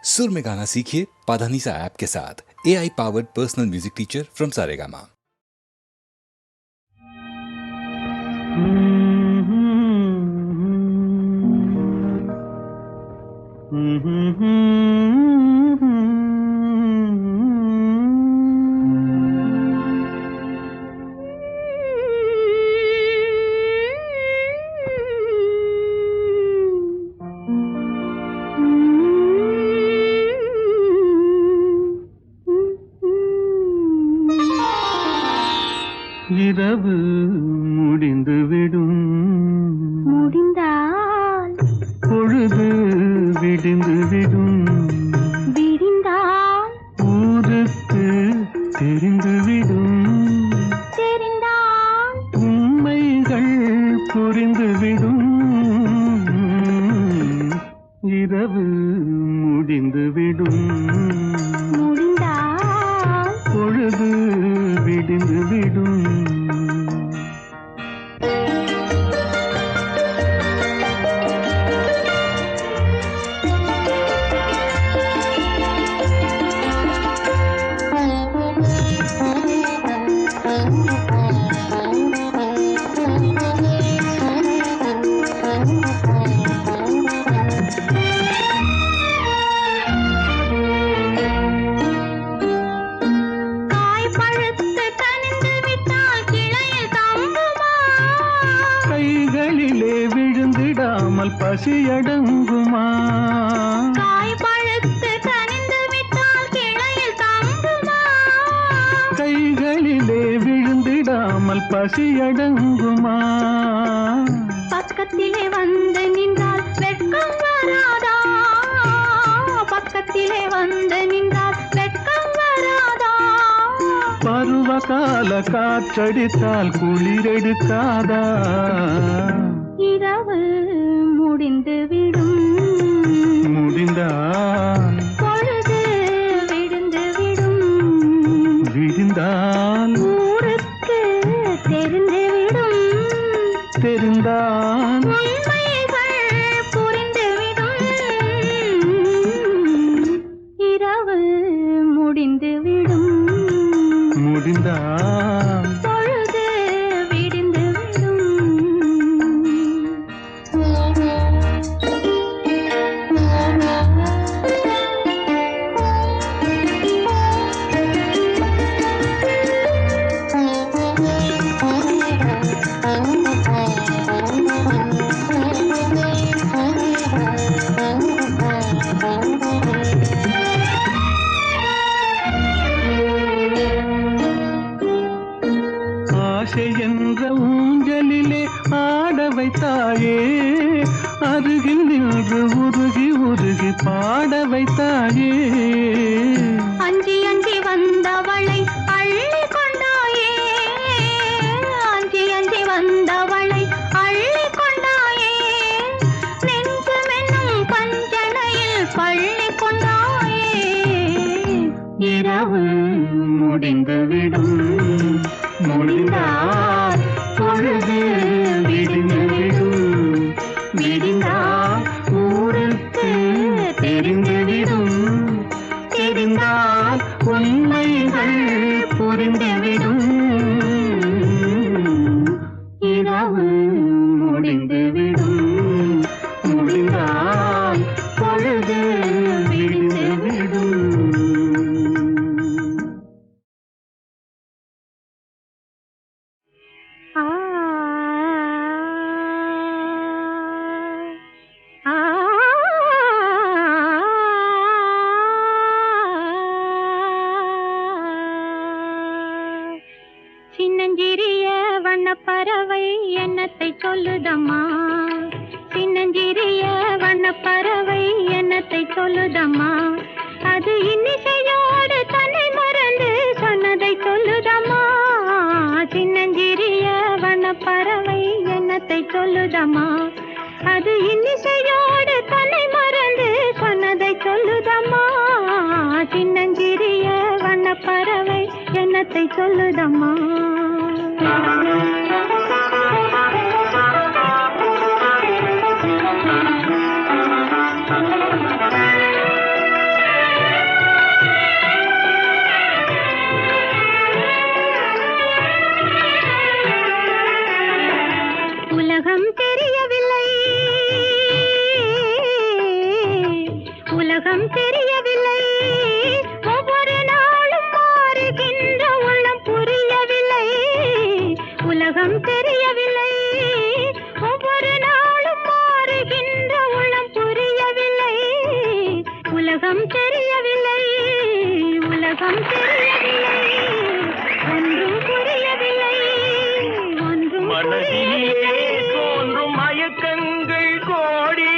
सुर में गाना सीखिए पाधानीसा ऐप के साथ। AI powered personal music teacher from Saregama. இரவு முடிந்துவிடும், முடிந்தால் பொழுது விடிந்துவிடும், விடிந்தால் ஊருக்கு தெரிந்துவிடும், தெரிந்தால் உண்மைகள் புரிந்துவிடும். இரவு முடிந்துவிடும், முடிந்தால் பொழுது விடிந்துவிடும். காய் பழுத்து கனிந்து விட்டால் கிளையில் தங்குமா? கைகளிலே விழுந்திடாமல் பசியடங்குமா? காய் பழுத்து கனிந்து விட்டால் கிளையில் தங்குமா? கைகளிலே விழுந்திடாமல் பசியடங்குமா? பக்கத்திலே வந்து நின்றால் வெட்கம் வராதா? பக்கத்திலே வந்து நின்றால் வெட்கம் வராதா? பருவகால காற்றடித்தால் குளிரெடுக்காதா? இரவு முடிந்துவிடும், முடிந்தால் பொழுது விடிந்துவிடும், விடிந்தால் ஊருக்கு தெரிந்துவிடும், தெரிந்தால் உண்மைகள் புரிந்துவிடும். இரவு முடிந்துவிடும், முடிந்தால் பொழுது விடிந்துவிடும். ஆசை என்ற ஊஞ்சலிலே ஆட வைத்தாயே, அருகில் நின்று உருகி உருகி பாட வைத்தாயே. அஞ்சி அஞ்சி வந்தவளை அள்ளி கொண்டாயே, அஞ்சி அஞ்சி வந்தவளை அள்ளி கொண்டாயே. நெஞ்சமென்னும் பஞ்சனையில் பள்ளி கொண்டாயே. இரவு முடிந்துவிடும், முடிந்தால் பொழுது விடிந்துவிடும், விடிந்தால் ஊருக்கு தெரிந்துவிடும், தெரிந்தால் உண்மைகள் புரிந்துவிடும். இரவு முடிந்துவிடும், முடிந்தால் பொழுது விடிந்துவிடும். ஆ ஆ சின்னஞ்சிறிய வண்ணப்பறவை என்னத்தை சொல்லுதம்மா? சின்னஞ்சிறிய வண்ணப்பறவை என்னத்தை சொல்லுதம்மா? அது இன்னிசையோடு தன்னை மறந்து சொன்னதை சொல்லுதம்மா. சின்னஞ்சிறிய வண்ணப்பறவை என்னத்தை சொல்லுதம்மா? அது இன்னிசையோடு தன்னை மறந்து சொன்னதை சொல்லுதம்மா. சின்னஞ்சிறிய வண்ணப்பறவை என்னத்தை சொல்லுதம்மா? உலகம் தெரியவில்லை ஒவ்வொரு நாளும் மாறுகின்ற உள்ளம் புரியவில்லை உலகம் தெரியவில்லை ஒவ்வொரு நாளும் மாறுகின்ற உள்ளம் புரியவில்லை உலகம் தெரியவில்லை உலகம் தெரியவில்லை ஒன்றும் புரியவில்லை ஒன்றும் மனதிலே தோன்றும் மயக்கங்கள் கோடி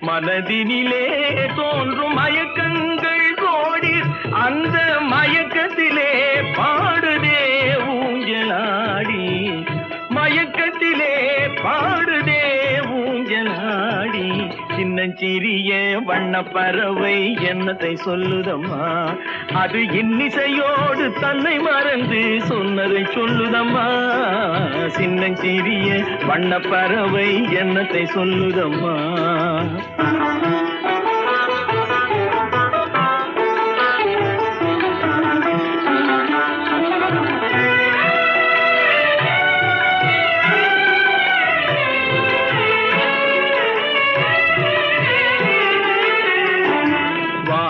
மனதினிலே தோன்றும் மயக்கங்கள் கோடி அந்த மயக்கத்திலே பாடுதே ஊஞ்சலாடி மயக்கத்திலே பாடுதே ஊஞ்சலாடி சின்னஞ்சிறிய வண்ணப்பறவை என்னத்தை சொல்லுதம்மா அது இன்னிசையோடு தன்னை மறந்து சொன்னதை சொல்லுதம்மா சின்னஞ்சிறிய வண்ணப்பறவை என்னத்தை சொல்லுதம்மா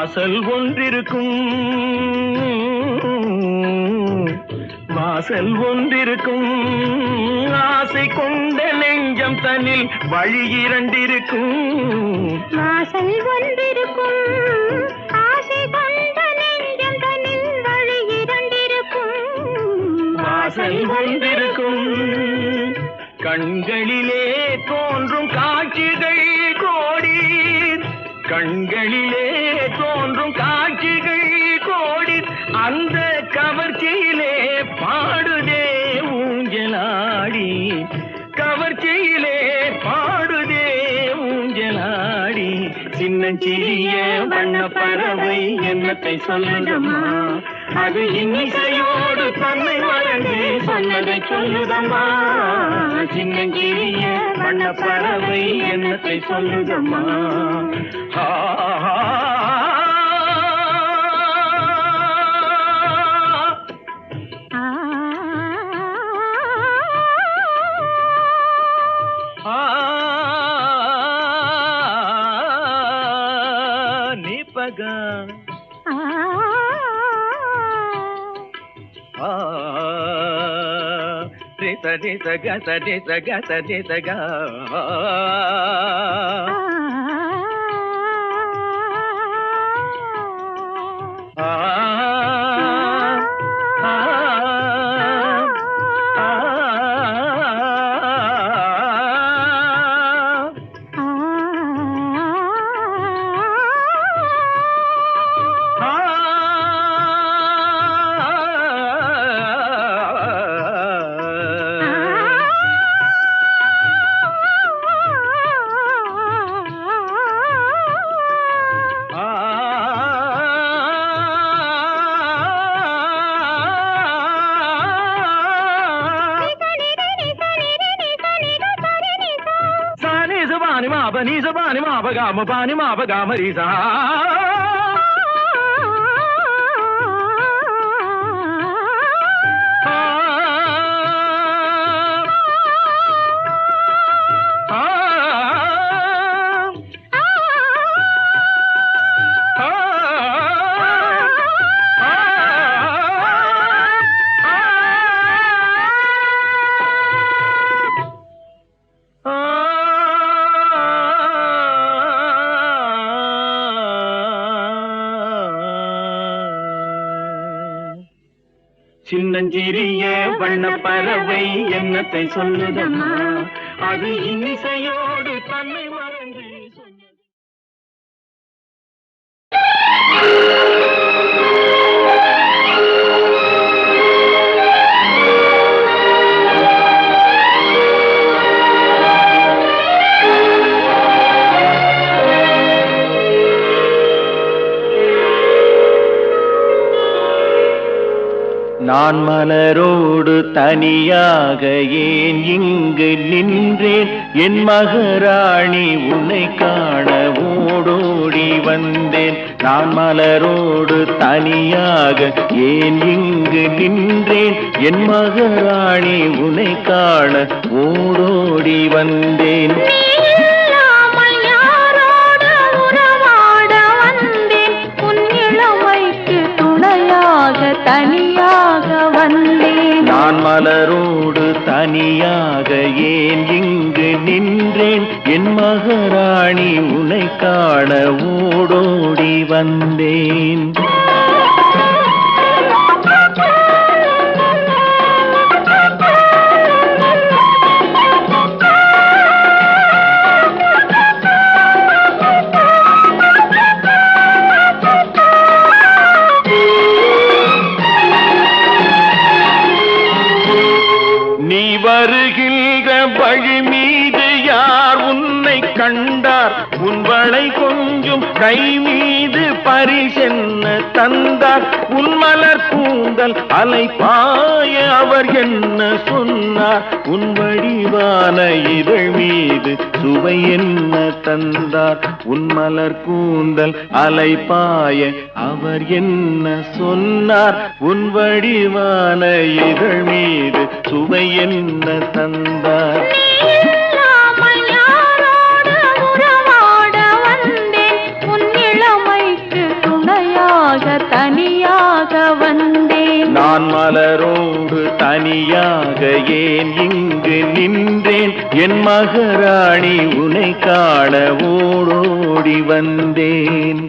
வாசல் ஒன்றிருக்கும் வாசல் ஒன்றிருக்கும் ஆசை கொண்ட நெஞ்சம் தன்னில் வழி இரண்டிருக்கும் வாசல் ஒன்றிருக்கும் ஆசை கொண்ட நெஞ்சம் தன்னில் வழி இரண்டிருக்கும் வாசல் ஒன்றிருக்கும் கண்களிலே தோன்றும் காட்சிகள் கோடி கண்களிலே தோன்றும் காட்சிகள் கோடி அந்த கவர்ச்சியிலே பாடுதே ஊஞ்சலாடி கவர்ச்சியிலே பாடுதே ஊஞ்சலாடி சின்னஞ்சிறிய வண்ணப்பறவை என்னத்தை சொல்லுதம்மா அது இன்னிசையோடு தன்னை மறந்து சொன்னதை சொல்லுதம்மா சின்னஞ்சிறிய வண்ணப்பறவை என்னத்தை சொல்லுதம்மா நிபகா ரித ரித க ரித க ரித க Pani ma ba ga ma ri sa சின்னஞ்சிறிய வண்ணப்பறவை என்னத்தை சொல்லுதம்மா அது இன்னிசையோடு தன்னை மறந்து சொன்னது நான் மலரோடு தனியாக ஏன் இங்கு நின்றேன், என் மகராணி உன்னை காண ஓடோடி வந்தேன். நான் மலரோடு தனியாக ஏன் இங்கு நின்றேன், என் மகராணி உன்னை காண ஓடோடி வந்தேன். தனியாக வந்தேன். நான் மலரோடு தனியாக ஏன் இங்கு நின்றேன், என் மகராணி உன்னை காண ஓடோடி வந்தேன். வருகின்ற வழி மீது யார் உன்னை கண்டார், உன் வளை கொஞ்சம் கை மீது பரிசென்ன தந்தார். உன் மலர் கூந்தல் அலைப்பாய அவர் என்ன சொன்னார், உன் வடிவான இதழ் மீது சுவை என்ன தந்தார். உன் மலர் கூந்தல் அலைப்பாய அவர் என்ன சொன்னார், உன் வடிவான இதழ் மீது சுவை என்ன தந்தார். தனியாக வந்தேன். நான் மலரோடு தனியாக ஏன் இங்கு நின்றேன், என் மகராணி உன்னை காண ஓடோடி வந்தேன்.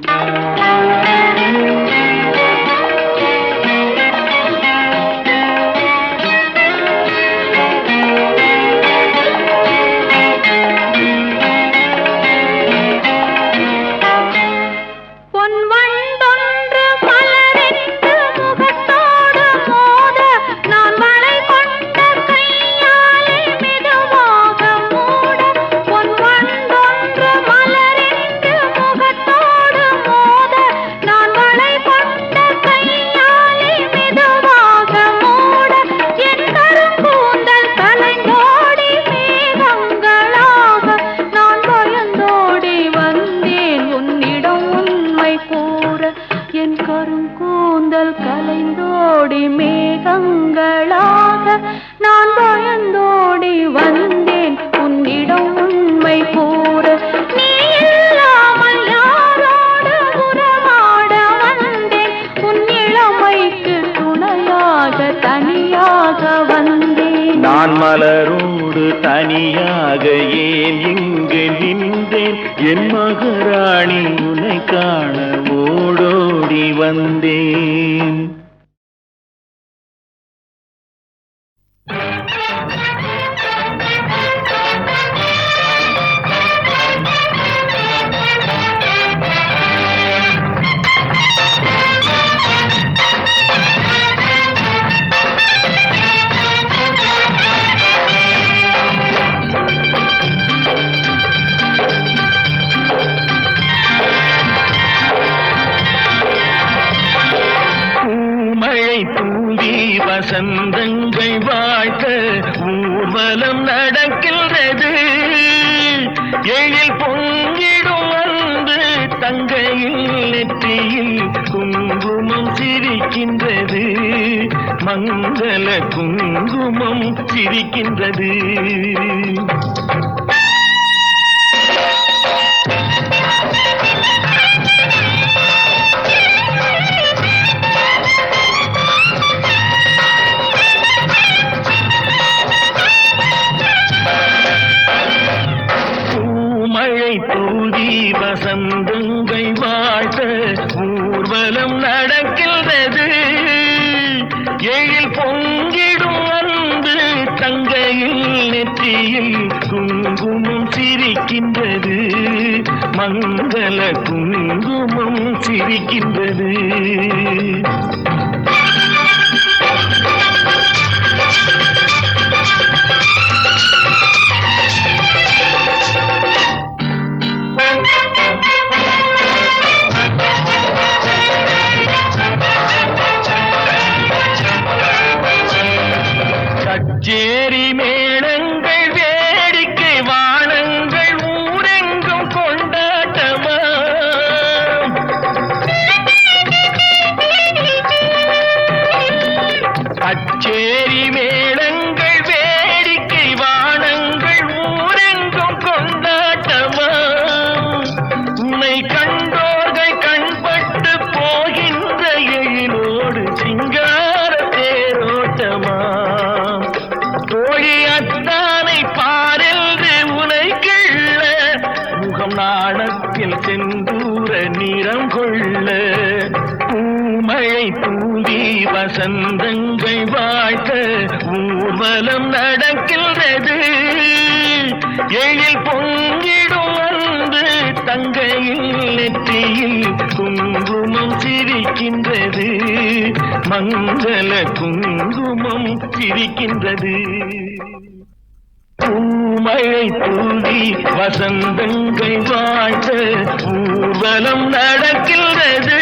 கலைந்தோடி மேகங்களாக நான் பயந்தோடி வந்தேன் உன்னிடம் உண்மை கூற. நீ இல்லாமல் யாரோடு உறவாட வந்தேன், உன் இளமைக்கு துணையாக தனியாக வந்தேன். நான் மலரோடு தனியாக ஏன் இங்கு நின்றேன், என் மகராணி உன்னை காண ஓடோடி வந்தேன். வசந்தங்கள் வாழ்த்த ஊர்வலம் நடக்கின்றது, எழில் பொங்கிடும் அன்பு தங்கையில் நெற்றியில் குங்குமம் சிரிக்கின்றது, மங்கள குங்குமம் சிரிக்கின்றது. வசந்தங்கள் வாழ்த்த ஊர்வலம் நடக்கின்றது, எழில் பொங்கிடும் அன்பு தங்கையில் நெற்றியில் குங்குமம் சிரிக்கின்றது, மங்கள குங்குமம் சிரிக்கின்றது. பூமழை தூவி வசந்தங்கள் வாழ்த்த ஊர்வலம் நடக்கின்றது. எழில் பொங்கிடும் அன்பு தங்கையில் நெற்றியில் குங்குமம் சிரிக்கின்றது. மங்கள குங்குமம் சிரிக்கின்றது. பூமழை தூவி வசந்தங்கள் வாழ்த்த ஊர்வலம் நடக்கின்றது.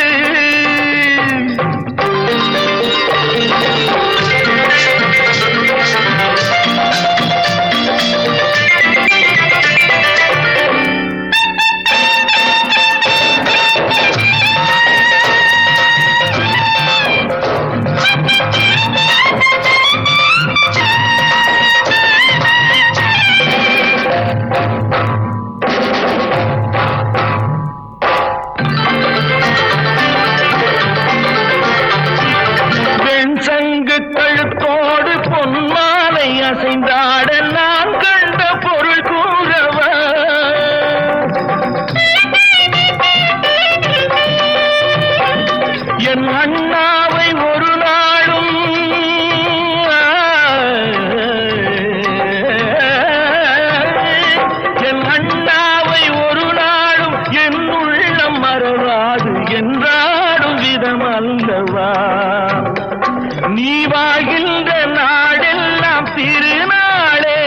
கழுத்தோடு பொன்மாலை அசைந்தாட நான் கண்ட பொருள் கூறவா. என் அண்ணாவை ஒரு நாளும் என் அண்ணாவை ஒரு நாளும் என் உள்ளம் மறவாது என்றாடும் விதம் அல்லவா. நீ வாழ்கின்ற நாடெல்லாம் திருநாளே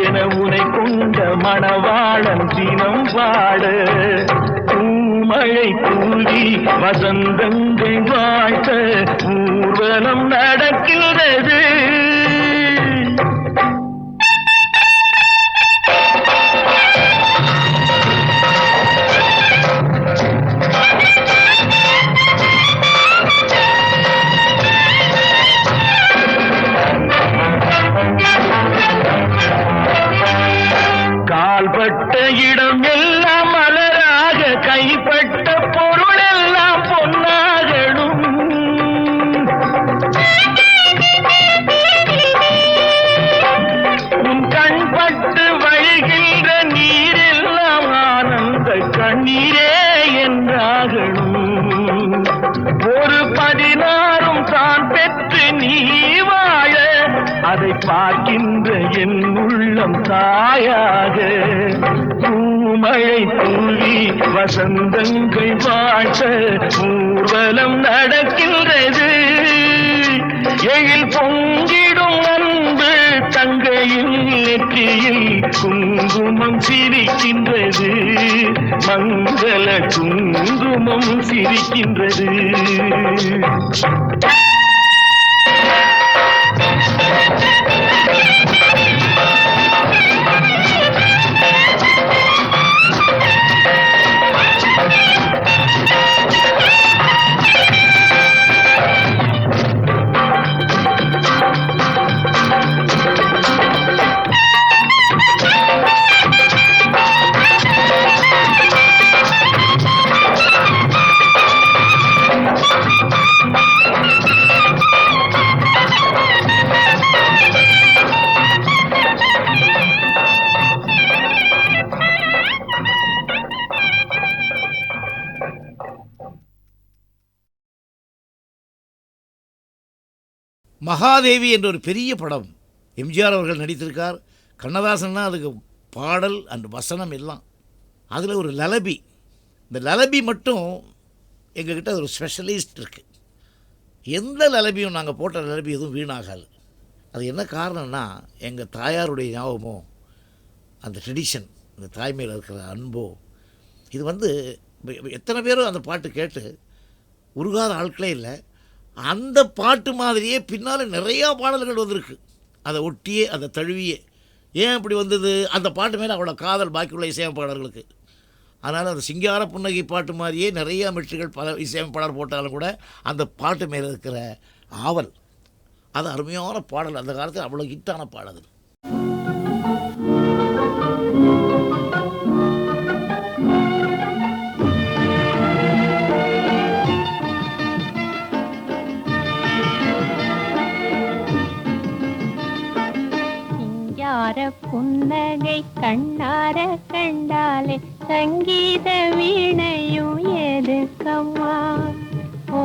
என உனை கொண்ட மணவாளன் தினம் பாட. பூமழை தூவி வசந்தங்கள் வாழ்த்த ஊர்வலம் நடக்கின்றது. கால்பட்ட இடம் எல்லாம் மலராக கைப்பட்ட பொருள் எல்லாம் பொன்னாகணும். உன் கண்பட்டு வழிகின்ற நீரெல்லாம் ஆனந்த கண்ணீரே என்றாகணும். ஒரு 16 தான் பெற்று நீ வாழ அதை பார்க்கின்ற என் உள்ளம் தாயாக. பூமழை தூவி வசந்தங்கள் வாழ்த்த ஊர்வலம் நடக்கின்றது. எழில் பொங்கிடும் அன்பு தங்கையில் நெற்றியில் குங்குமம் சிரிக்கின்றது. மங்கள குங்குமம் சிரிக்கின்றது. மகாதேவி என்ற ஒரு பெரிய படம் எம்ஜிஆர் அவர்கள் நடித்திருக்கார். கண்ணதாசன்னா அதுக்கு பாடல் அண்ட் வசனம் எல்லாம். அதில் ஒரு லலபி, இந்த லலபி மட்டும் எங்ககிட்ட ஒரு ஸ்பெஷலிஸ்ட் இருக்குது. எந்த லலபியும் நாங்கள் போட்ட லலபி எதுவும் வீணாகாது. அது என்ன காரணம்னா எங்கள் தாயாருடைய ஞாபகமோ அந்த ட்ரெடிஷன், அந்த தாய்மையில் இருக்கிற அன்போ, இது எத்தனை பேரும் அந்த பாட்டு கேட்டு உருகாத ஆட்களே இல்லை. அந்த பாட்டு மாதிரியே பின்னால் நிறையா பாடல்கள் வந்திருக்கு. அதை ஒட்டியே அதை தழுவியே. ஏன் அப்படி வந்தது? அந்த பாட்டு மேலே அவ்வளோ காதல் பாக்கியுள்ள இசையமைப்பாளர்களுக்கு. அதனால் அந்த சிங்கார புன்னகை பாட்டு மாதிரியே நிறையா மெட்டுகள் பல இசையமைப்பாளர் போட்டாலும் கூட அந்த பாட்டு மேலே இருக்கிற ஆவல், அது அருமையான பாடல். அந்த காலத்தில் அவ்வளோ ஹிட்டான பாடல். புன்னகை கண்ணார கண்டாலே சங்கீத வீணையும் எதுக்கம்மா? ஓ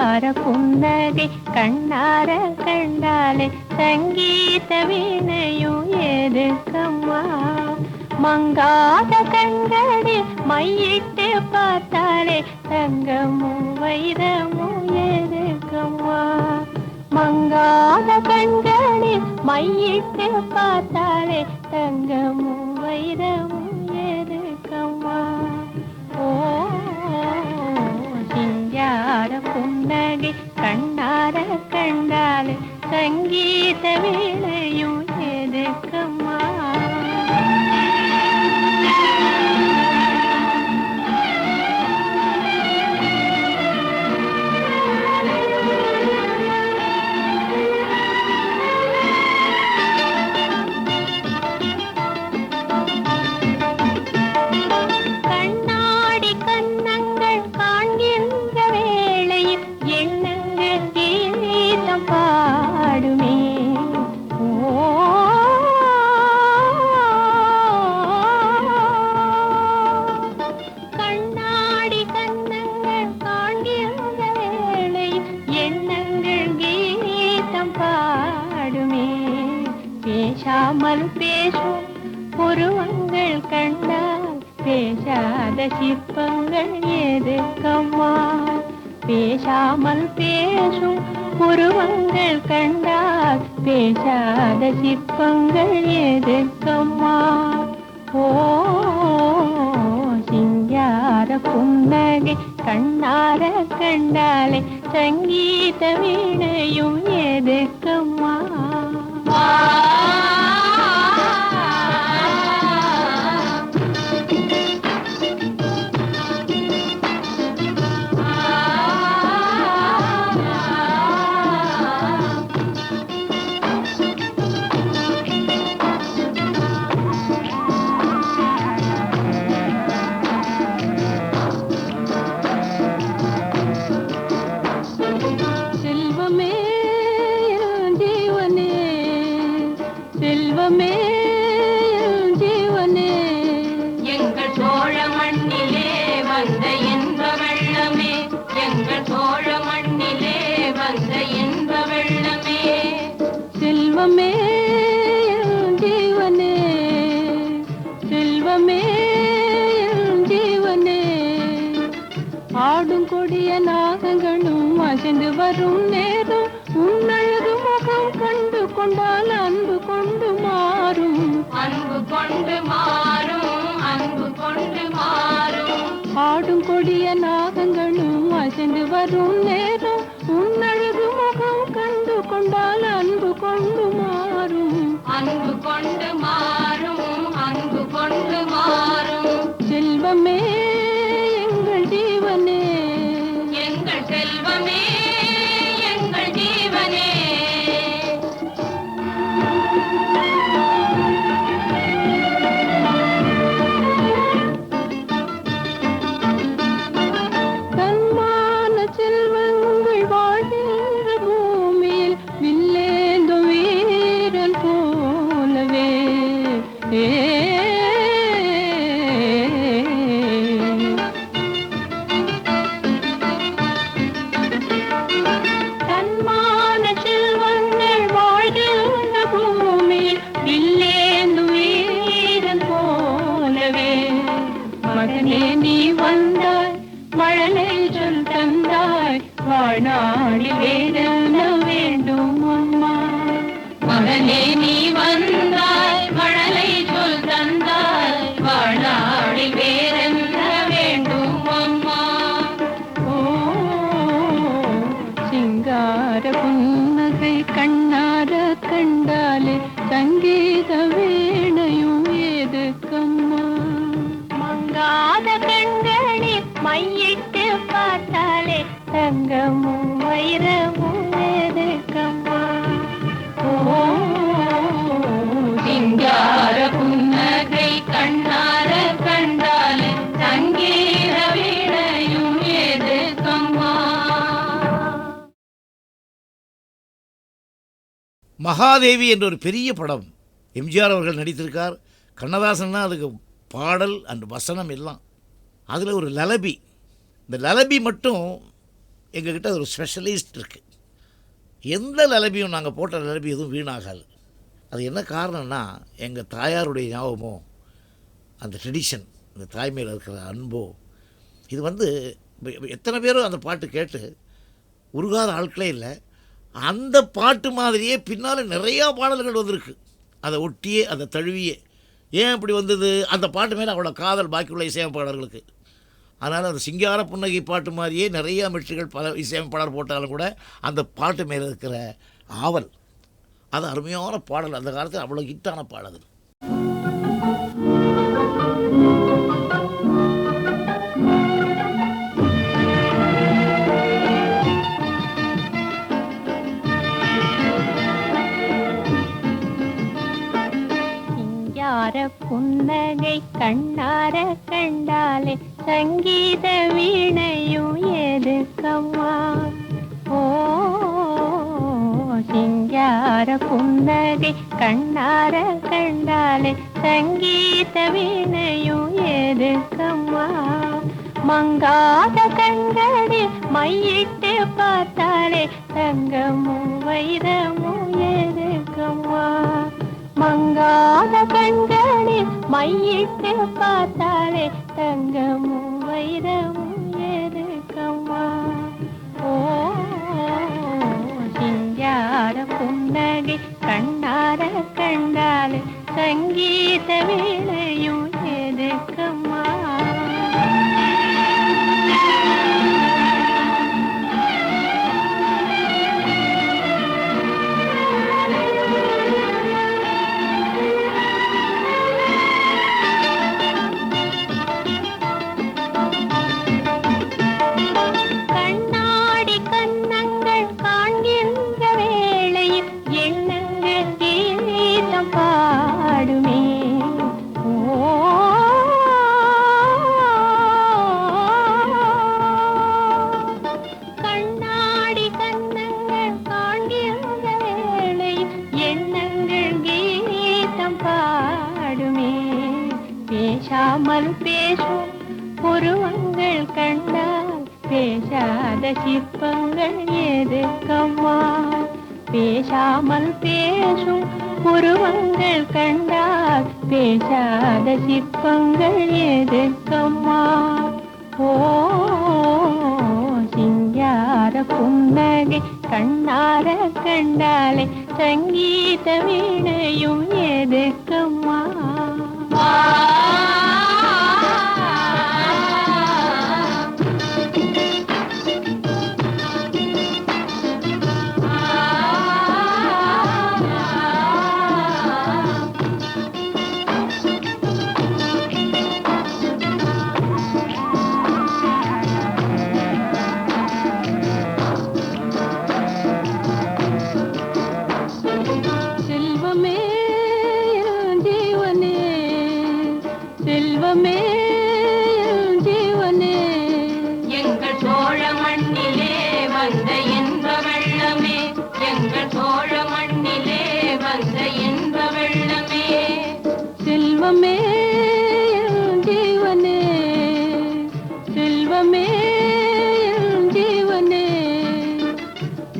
சிங்கார புன்னகை கண்ணார கண்டாலே சங்கீத வீணையும் எதுக்கம்மா மங்காத கண்களில் மையிட்டு பார்த்தாலே தங்கமும் வைரமும் எதுக்கம்மா மங்காத கண்களில் மையிட்டு பார்த்தாலே தங்கமும் வைரமும் எதுக்கம்மா ஓ சிங்கார புன்னகை கண்ணார கண்டாலே சங்கீத வீணையும் எதுக்கம்மா பேசாமல் பேசும் புருவங்கள் கண்டால் பேசாத சிற்பங்கள் எதுக்கம்மா பேசாமல் பேசும் புருவங்கள் கண்டால் பேசாத சிற்பங்கள் எதுக்கம்மா ஓ சிங்கார புன்னகை கண்ணார கண்டாலே சங்கீத வீணையும் எதுக்கம்மா செல்வமே ஜீவனே எங்கள் சோழ மண்ணிலே வந்த இன்ப வெள்ளமே எங்கள் சோழ மண்ணிலே வந்த இன்ப வெள்ளமே செல்வமே ஜீவனே செல்வமே ஜீவனே ஆடும் கொடிய நாகங்களும் அசைந்து வரும் நேரம் உன்னழகு முகம் கண்டு கொண்டால் அன்பு கொண்டு மாறும் அன்பு கொண்டு மாறும் அன்பு கொண்டு மாறும் ஆடும் கொடிய நாகங்களும் அசைந்து வரும் நேரம் உன்னழகு முகம் கண்டு கொண்டால் அன்பு கொண்டு மாறும் அன்பு கொண்டு மாறும் அன்பு கொண்டு மாறும் செல்வமே எங்கள் ஜீவனே எங்கள் செல்வமே எங்கள் ஜீவனே தன்மான செல்வங்கள் வாழ்கின்ற பூமியில் வில்லேந்தும் வீரன் போலவே தன்மான செல்வங்கள் வாழ்கின்ற பூமியில் வில்லேந்தும் வீரன் போலவே மகனே நீ வந்தாய் மழலை சொல் தந்தாய் வாழ்நாளில் வேறென்ன வேண்டும் அம்மா மகனே நீ வந்தாய் மழலை சொல் தந்தாய் வாழ்நாளில் வேறென்ன வேண்டும் அம்மா ஓ சிங்கார புன்னகை கண்ணார கண்டாலே சங்கீத வீணையும் எதுக்கம்மா மங்காத கண்களில் மையிட்டு பார்த்தாலே தங்கமும் வைரமும் எதுக்கம்மா ஓ சிங்கார புன்னகை கண்ணார கண்டாலே சங்கீத வீணையும் எதுக்கம்மா மகாதேவி என்ற ஒரு பெரிய படம் எம்ஜிஆர் அவர்கள் நடித்திருக்கார். கண்ணதாசன்னா அதுக்கு பாடல் அண்ட் வசனம் எல்லாம். அதில் ஒரு லலபி, இந்த லலபி மட்டும் எங்ககிட்ட ஒரு ஸ்பெஷலிஸ்ட் இருக்குது. எந்த லலபியும் நாங்கள் போட்ட லலபி எதுவும் வீணாகாது. அது என்ன காரணம்னா எங்கள் தாயாருடைய ஞாபகமோ அந்த ட்ரெடிஷன், அந்த தாய்மையில் இருக்கிற அன்போ, இது எத்தனை பேரும் அந்த பாட்டு கேட்டு உருகாத ஆட்களே இல்லை. அந்த பாட்டு மாதிரியே பின்னால் நிறையா பாடல்கள் வந்திருக்கு, அதை ஒட்டியே அதை தழுவியே. ஏன் அப்படி வந்தது? அந்த பாட்டு மேலே அவ்வளோ காதல் பாக்கியுள்ள இசையமைப்பாளர்களுக்கு. அதனால் அந்த சிங்கார புன்னகை பாட்டு மாதிரியே நிறையா மெட்ரிகள் பல இசையமைப்பாளர் போட்டாலும் கூட அந்த பாட்டு மேலே இருக்கிற ஆவல், அது அருமையான பாடல். அந்த காலத்தில் அவ்வளோ ஹிட்டான பாடல். புன்னகை கண்ணார கண்டாலே சங்கீத வீணையும் எதுக்கம்மா? ஓ சிங்கார புன்னகை கண்ணார கண்டாலே சங்கீத வீணையும் எதுக்கம்மா? மங்காத கண்களில் மையிட்டு பார்த்தாலே தங்கமும் வைரமும் எதுக்கம்மா? மங்காத கண்களில் மையிட்டு பார்த்தாலே தங்கமும் வைரமும் எதுக்கம்மா? ஓ சிங்கார புன்னகை கண்ணார கண்டாலே சங்கீத வீணையும் எதுக்கம்மா? பேசாமல் பேசும் புருவங்கள் கண்டால் பேசாத சிற்பங்கள் எதுக்கம்மா? பேசாமல் பேசும் புருவங்கள் கண்டால் பேசாத சிற்பங்கள் எதுக்கம்மா? ஓ சிங்கார புன்னகை கண்ணார கண்டாலே சங்கீத வீணையும் எதுக்கம்மா?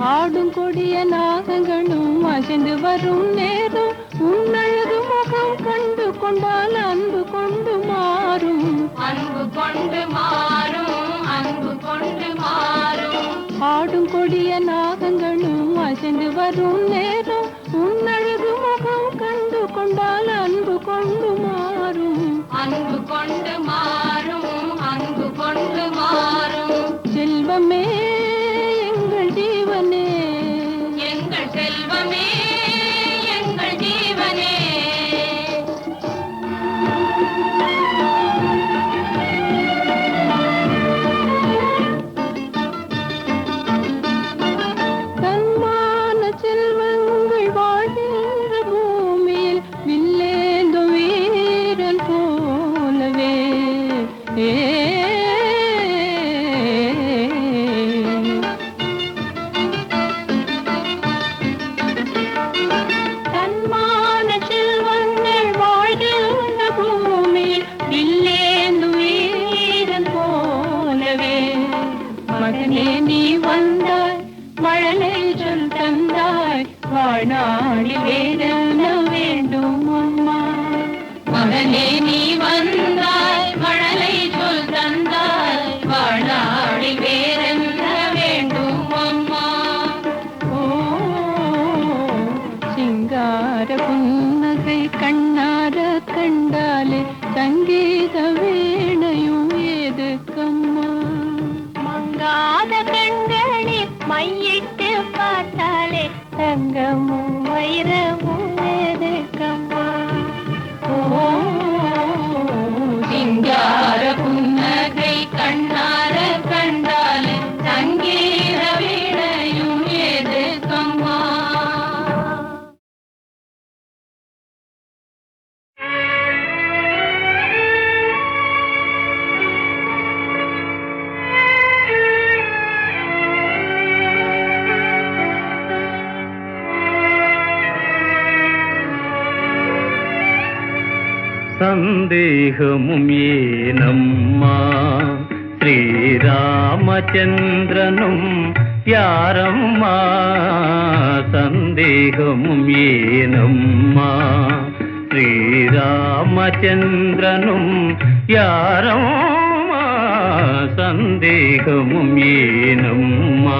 ஆடும் கொடிய நாகங்களும் அசைந்து வரும் நேரம் உன்னழகு முகம் கண்டு கொண்டால் அன்பு கொண்டு மாறும், அன்பு கொண்டு மாறும், அன்பு கொண்டு மாறும். ஆடும் கொடிய நாகங்களும் அசைந்து வரும் நேரம் உன்னழகு முகம் கண்டு கொண்டால் அன்பு கொண்டு மாறும், அன்பு கொண்டு மாறும், அன்பு கொண்டு மாறும். செல்வமே எங்கள் ஜீவனே, எங்கள் செல்வமே எங்கள் ஜீவனே. தன்மான செல்வங்கள் வாழ்கின்ற பூமியில் வில்லேந்தும் வீரன் போலவே மகனே நீ வந்தாய் மழலை சொல் தந்தாய் வாழ்நாளில் வேறென்ன வேண்டும் அம்மா மகனே நீ வந்தாய் மழலை சொல் தந்தாய் வாழ்நாளில் வேறென்ன வேண்டும் அம்மா ஓ சிங்கார புன்னகை கண்ணார கண்டாலே சங்கீத வீணையும் ஏதுக்கம்மா மங்காத கண்களில் மையிட்டு பார்த்தாலே தங்கமும் வைரமும் ஏதுக்கம்மா ஓ சிங்கார புன்னகை கண்ணார கண்டாலே சங்கீத வீணையும் ஏதுக்கம்மா சந்தேகமும் ஏனம்மா ஸ்ரீராமச்சந்திரனும் யாரம்மா சந்தேகமும் ஏனம்மா ஸ்ரீராமச்சந்திரனும் யாரம்மா சந்தேகமும் ஏனம்மா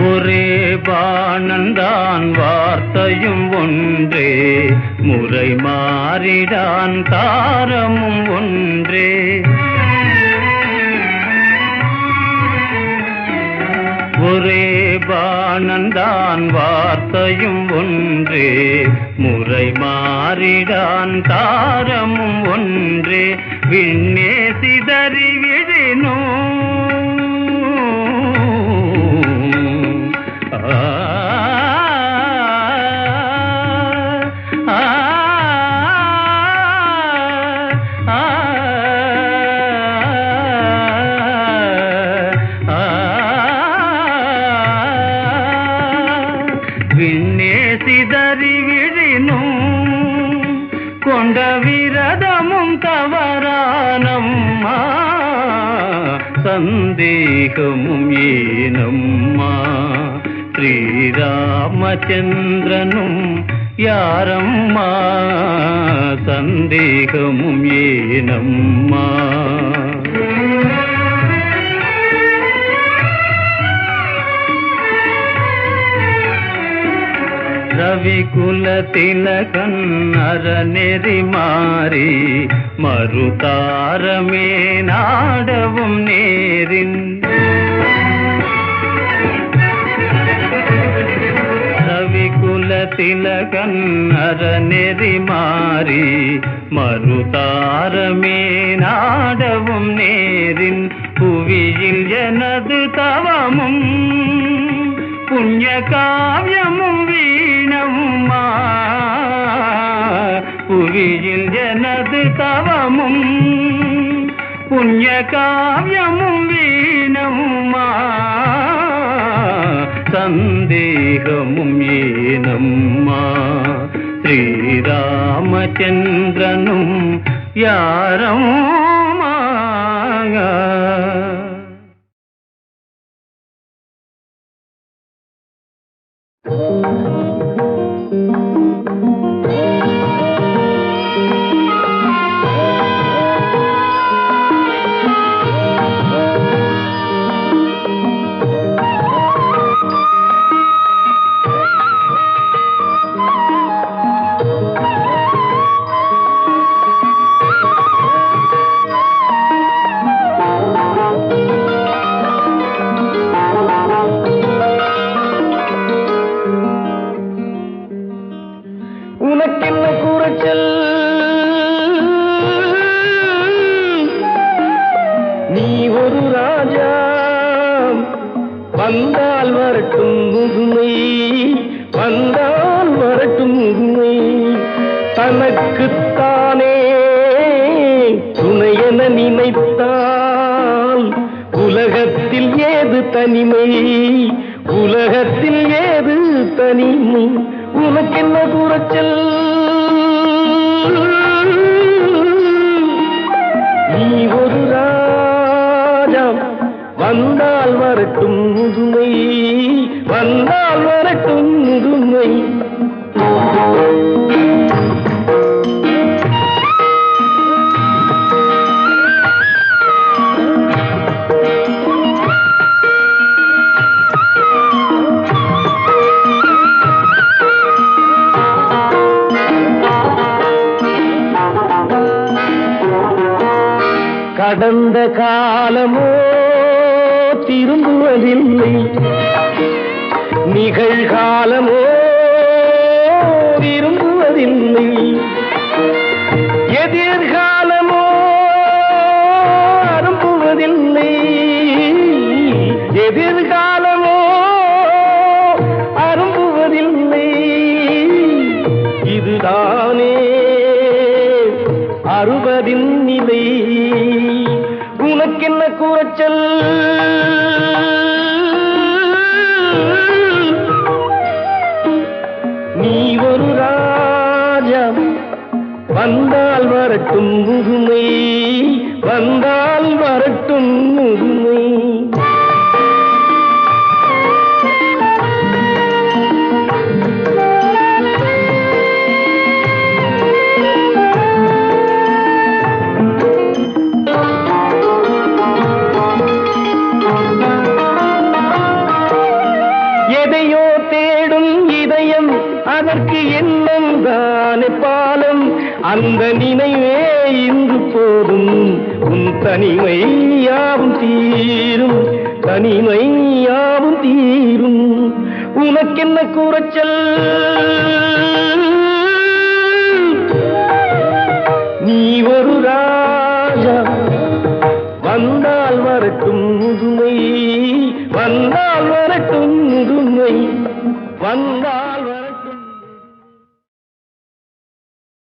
ஒரே பாணந்தான் வார்த்தையும் ஒன்றே முறை மாறிடான் தாரமும் ஒன்றே ஒரே பாணந்தான் வார்த்தையும் ஒன்றே முறை மாறிடான் தாரமும் ஒன்றே விண்ணே சிதறி விழினோ விண்ணே சிதறி விழினும் கொண்ட விரதமும் தவறானம்மா சந்தேகமும் ஏனம்மா ஸ்ரீராமச்சந்திரனும் யாரம்மா சந்தேகமும் ஏனம்மா ரவிகுல திலகன் அறநெறி மாறி மறுதாரமே நாடவும் நேரின் ரவிகுல திலகன் அறநெறி மாறி மறுதாரமே நாடவும் நேரின் புவியில் எனது தவமும் புண்ணிய காவியமும் வீணம்மா புவியில் எனது தவமும் புண்ணிய காவியமும் வீணம்மா சந்தேகமும் ஏனம்மா ஸ்ரீராமச்சந்திரனும் யாரம்மா உனக்கென்ன கூறச்சல் நீ ஒரு ராஜா வந்தால் வரட்டும் முதுமை வந்தால் வரட்டும் முதுமை தனக்குத்தானே துணையென நினைத்தால் உலகத்தில் ஏது தனிமை உலகத்தில் ஏது தனிமை உனக்கென்ன கூறச்சல் கடந்த காலமோ திரும்புவதில்லை, நிகழ்காலமோ விரும்புவதில்லை, எதிர்காலமோ அரும்புவதில்லை, எதிர்காலமோ அரும்புவதில்லை. இதுதானே அறுபதின் நிலை. உனக்கென்ன கூறச்சல்? நீ ஒரு ராஜா, வந்தால் வரட்டும் முதுமை, வந்தால் வரட்டும் முதுமை. எதையோ தேடும் இதயம், அதற்கு எண்ணம் தானே பாலம். அந்த நினைவே இன்று போதும், உன் தனிமை யாவும் தீரும், தனிமை யாவும் தீரும். உனக்கென்ன கூறச்சல்? நீ ஒரு ராஜா, வந்தால் வரட்டும் முதுமை, வந்தால் வரட்டும் முதுமை, வந்தால்